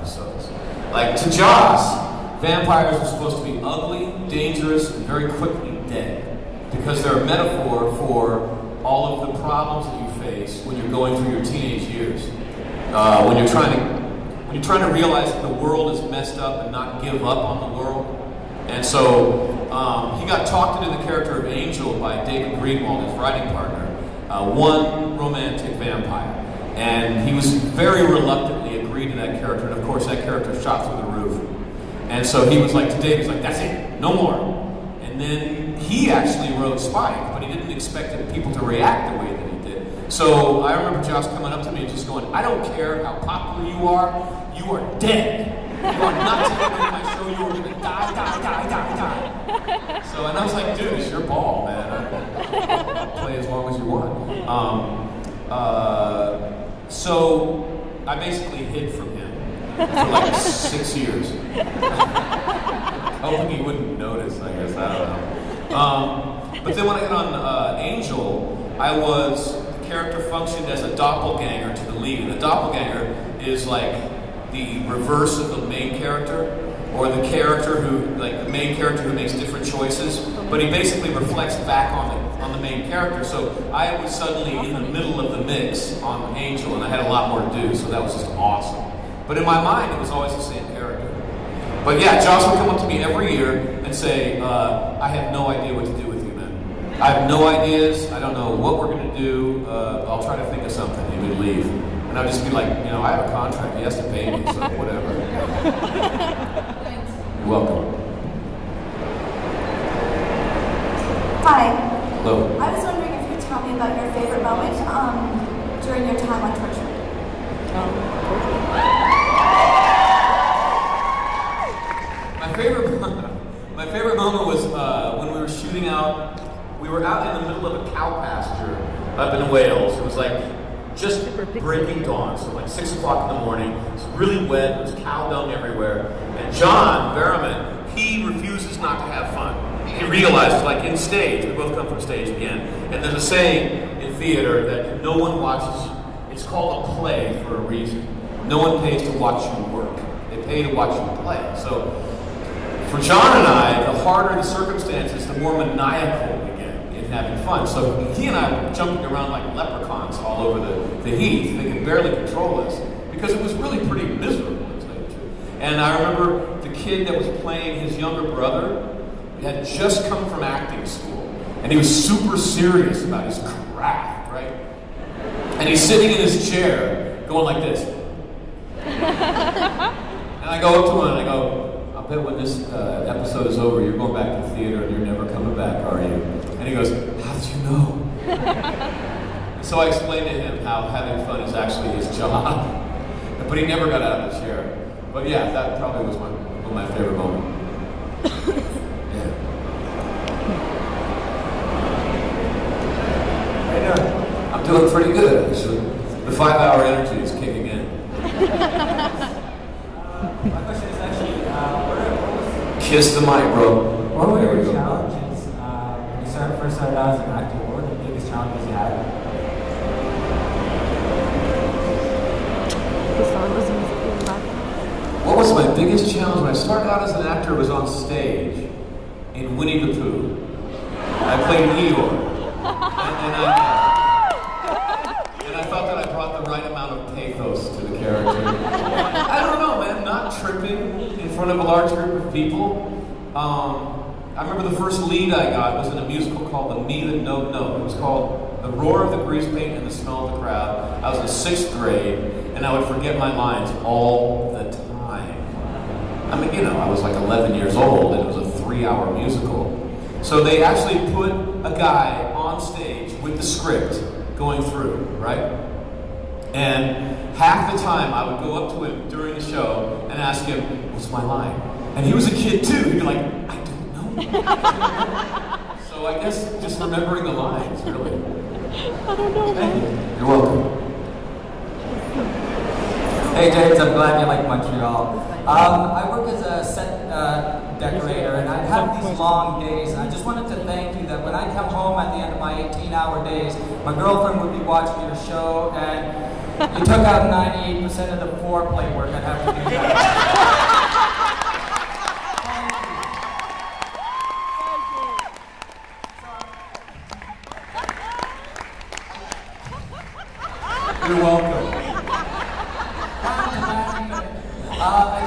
episodes. Like, to Joss, vampires are supposed to be ugly, dangerous, and very quickly dead. Because they're a metaphor for all of the problems that you face when you're going through your teenage years. When you're trying to realize that the world is messed up and not give up on the world. And so he got talked into the character of Angel by David Greenwald, his writing partner, one romantic vampire. And he was very reluctantly agreed to that character, and of course that character shot through the roof. And so he was like, to David, he's like, that's it, no more. And then he actually wrote Spike, but he didn't expect people to react the way that he did. So I remember Josh coming up to me and just going, I don't care how popular you are dead. You are not taking my show, you are going to die. So, and I was like, dude, it's your ball, man. I'll play as long as you want. So I basically hid from him for like 6 years. Hoping he wouldn't notice, I guess, I don't know. But then when I got on Angel, the character functioned as a doppelganger to the lead. And the doppelganger is like the reverse of the main character, or the character who, like the main character who makes different choices, but he basically reflects back on the main character. So I was suddenly in the middle of the mix on Angel, and I had a lot more to do, so that was just awesome. But in my mind, it was always the same character. But yeah, Josh would come up to me every year and say, I have no idea what to do with you, man. I have no ideas, I don't know what we're gonna do, I'll try to think of something, and he would leave. And I'd just be like, I have a contract, he has to pay me, so whatever. You're welcome. Hi. Hello. I was wondering if you could tell me about your favorite moment during your time on Torture. My favorite moment was when we were shooting out. We were out in the middle of a cow pasture up in Wales. It was like just breaking dawn, so like 6 o'clock in the morning. It was really wet. There was cow dung everywhere. And John Barrowman, he refuses not to have fun. He realized, like in stage, we both come from stage again, and there's a saying in theater that no one watches. It's called a play for a reason. No one pays to watch you work. They pay to watch you play. So for John and I, the harder the circumstances, the more maniacal we get in having fun. So he and I were jumping around like leprechauns all over the heath. They could barely control us because it was really pretty miserable, to tell you the truth. And I remember the kid that was playing his younger brother had just come from acting school, and he was super serious about his craft, right? And he's sitting in his chair going like this. And I go up to him and I go, I bet when this episode is over, you're going back to the theater and you're never coming back, are you? And he goes, how did you know? So I explained to him how having fun is actually his job. But he never got out of the chair. But yeah, that probably was one of my favorite moments. Yeah. How you doing? I'm doing pretty good, actually. The 5-hour energy is kicking in. My question is actually, Kiss the mic, bro. what were your challenges when you first started out as an actor? What were the biggest challenges you had? What was my biggest challenge when I started out as an actor? Was on stage in Winnie the Pooh. I played Eeyore, and I thought that I brought the right amount of pathos to the character. I don't know, man. Not tripping in front of a large group of people. I remember the first lead I got was in a musical called The Me That Know No. It was called The Roar of the Grease Paint and the Smell of the Crowd. I was in 6th grade, and I would forget my lines all the time. I mean, I was like 11 years old, and it was a 3-hour musical. So they actually put a guy on stage with the script going through, right? And half the time I would go up to him during the show and ask him, what's my line? And he was a kid too. He'd be like, I don't know. So I guess just remembering the lines, really. I don't know. You're welcome. Hey James, I'm glad you like Montreal. I work as a set decorator, and I have these long days, and I just wanted to thank you that when I come home at the end of my 18-hour days, my girlfriend would be watching your show, and You took out 98% of the foreplay work. I'd have to do that. You're welcome. I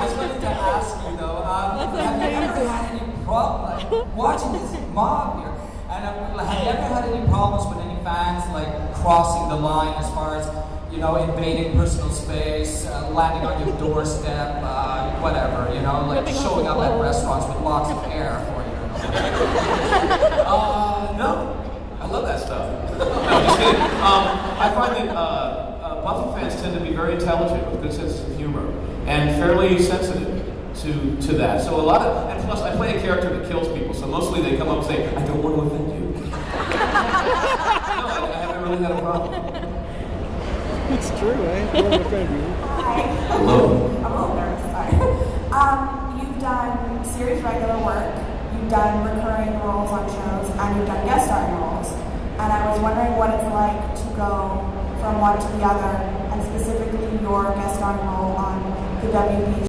just wanted to ask you though, have you ever had any problem watching this mob here? And have you ever had any problems with any fans like crossing the line as far as, you know, invading personal space, landing on your doorstep, whatever, you know, like showing up at restaurants with locks of hair for you? No. I love that stuff. No, just kidding. I find that Buffy fans tend to be very intelligent with good sense of humor and fairly sensitive to that. So a lot of, and plus I play a character that kills people, so mostly they come up and say, I don't want to offend you. No, I haven't really had a problem. It's true, eh? I don't offend you. Hi. Hello. I'm a little nervous, sorry. You've done series regular work, you've done recurring roles on shows, and you've done guest starring roles. And I was wondering what it's like to go from one to the other, and specifically your guest starring role on the WB